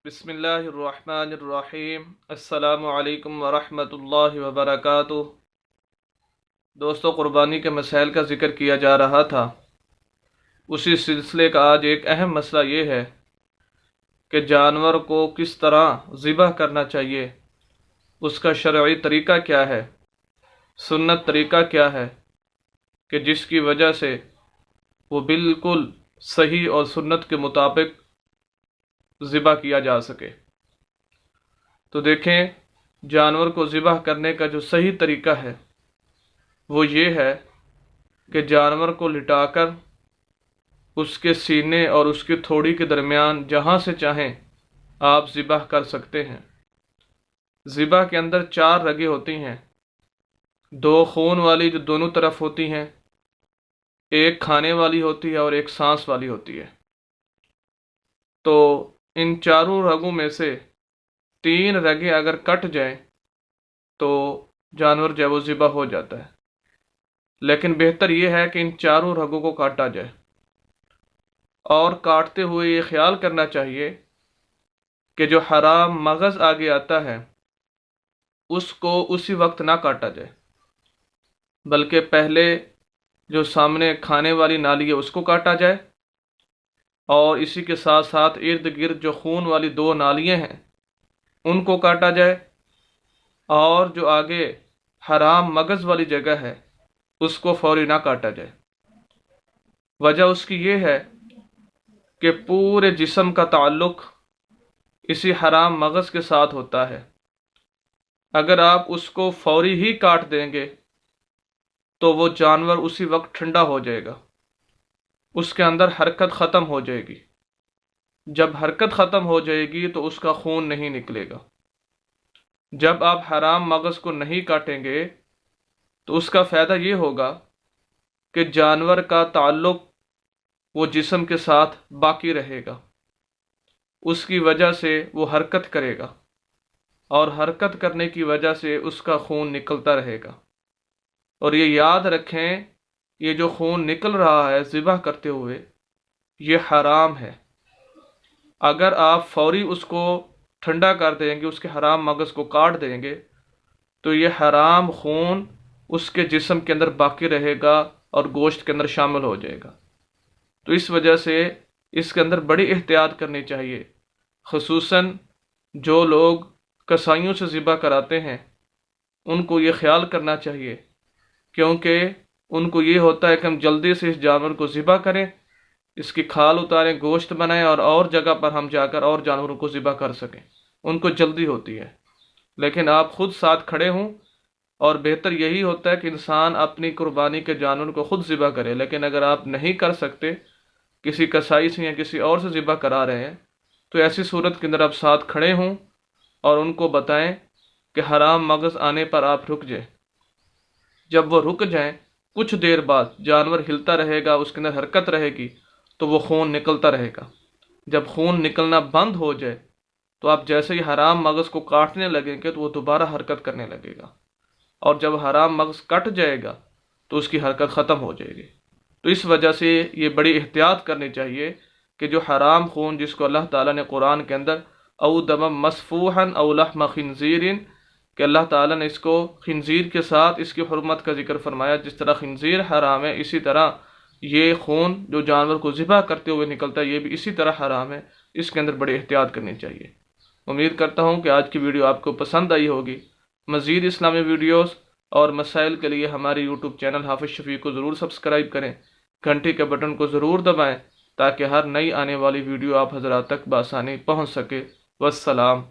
بسم اللہ الرحمن الرحیم۔ السلام علیکم ورحمۃ اللہ وبرکاتہ۔ دوستو، قربانی کے مسائل کا ذکر کیا جا رہا تھا، اسی سلسلے کا آج ایک اہم مسئلہ یہ ہے کہ جانور کو کس طرح ذبح کرنا چاہیے، اس کا شرعی طریقہ کیا ہے، سنت طریقہ کیا ہے کہ جس کی وجہ سے وہ بالکل صحیح اور سنت کے مطابق ذبح کیا جا سکے۔ تو دیکھیں، جانور کو ذبح کرنے کا جو صحیح طریقہ ہے وہ یہ ہے کہ جانور کو لٹا کر اس کے سینے اور اس کی تھوڑی کے درمیان جہاں سے چاہیں آپ ذبح کر سکتے ہیں۔ ذبح کے اندر 4 رگیں ہوتی ہیں، 2 خون والی جو دونوں طرف ہوتی ہیں، ایک کھانے والی ہوتی ہے اور ایک سانس والی ہوتی ہے۔ تو ان 4 رگوں میں سے 3 رگیں اگر کٹ جائیں تو جانور جو ہے وہ ذبح ہو جاتا ہے، لیکن بہتر یہ ہے کہ ان 4 رگوں کو کاٹا جائے، اور کاٹتے ہوئے یہ خیال کرنا چاہیے کہ جو حرام مغز آگے آتا ہے اس کو اسی وقت نہ کاٹا جائے، بلکہ پہلے جو سامنے کھانے والی نالی ہے اس کو کاٹا جائے، اور اسی کے ساتھ ساتھ ارد گرد جو خون والی 2 نالیاں ہیں ان کو کاٹا جائے، اور جو آگے حرام مغز والی جگہ ہے اس کو فوری نہ کاٹا جائے۔ وجہ اس کی یہ ہے کہ پورے جسم کا تعلق اسی حرام مغز کے ساتھ ہوتا ہے۔ اگر آپ اس کو فوری ہی کاٹ دیں گے تو وہ جانور اسی وقت ٹھنڈا ہو جائے گا، اس کے اندر حرکت ختم ہو جائے گی۔ جب حرکت ختم ہو جائے گی تو اس کا خون نہیں نکلے گا۔ جب آپ حرام مغز کو نہیں کاٹیں گے تو اس کا فائدہ یہ ہوگا کہ جانور کا تعلق وہ جسم کے ساتھ باقی رہے گا، اس کی وجہ سے وہ حرکت کرے گا، اور حرکت کرنے کی وجہ سے اس کا خون نکلتا رہے گا۔ اور یہ یاد رکھیں، یہ جو خون نکل رہا ہے ذبح کرتے ہوئے یہ حرام ہے۔ اگر آپ فوری اس کو ٹھنڈا کر دیں گے، اس کے حرام مغز کو کاٹ دیں گے، تو یہ حرام خون اس کے جسم کے اندر باقی رہے گا اور گوشت کے اندر شامل ہو جائے گا۔ تو اس وجہ سے اس کے اندر بڑی احتیاط کرنی چاہیے، خصوصاً جو لوگ کسائیوں سے ذبح کراتے ہیں ان کو یہ خیال کرنا چاہیے، کیونکہ ان کو یہ ہوتا ہے کہ ہم جلدی سے اس جانور کو ذبح کریں، اس کی کھال اتاریں، گوشت بنائیں، اور جگہ پر ہم جا کر اور جانوروں کو ذبح کر سکیں۔ ان کو جلدی ہوتی ہے، لیکن آپ خود ساتھ کھڑے ہوں، اور بہتر یہی ہوتا ہے کہ انسان اپنی قربانی کے جانور کو خود ذبح کرے۔ لیکن اگر آپ نہیں کر سکتے، کسی کسائی سے یا کسی اور سے ذبح کرا رہے ہیں، تو ایسی صورت کے اندر آپ ساتھ کھڑے ہوں اور ان کو بتائیں کہ حرام مغز آنے پر آپ رک جائیں۔ جب وہ رک جائیں، کچھ دیر بعد جانور ہلتا رہے گا، اس کے اندر حرکت رہے گی، تو وہ خون نکلتا رہے گا۔ جب خون نکلنا بند ہو جائے تو آپ جیسے ہی حرام مغز کو کاٹنے لگیں گے تو وہ دوبارہ حرکت کرنے لگے گا، اور جب حرام مغز کٹ جائے گا تو اس کی حرکت ختم ہو جائے گی۔ تو اس وجہ سے یہ بڑی احتیاط کرنی چاہیے کہ جو حرام خون، جس کو اللہ تعالیٰ نے قرآن کے اندر او دم مسفوحا او لحم خنزیر، کہ اللہ تعالیٰ نے اس کو خنزیر کے ساتھ اس کی حرمت کا ذکر فرمایا، جس طرح خنزیر حرام ہے اسی طرح یہ خون جو جانور کو ذبح کرتے ہوئے نکلتا ہے یہ بھی اسی طرح حرام ہے۔ اس کے اندر بڑی احتیاط کرنی چاہیے۔ امید کرتا ہوں کہ آج کی ویڈیو آپ کو پسند آئی ہوگی۔ مزید اسلامی ویڈیوز اور مسائل کے لیے ہماری یوٹیوب چینل حافظ شفیع کو ضرور سبسکرائب کریں، گھنٹی کے بٹن کو ضرور دبائیں تاکہ ہر نئی آنے والی ویڈیو آپ حضرات تک بآسانی پہنچ سکے۔ والسلام۔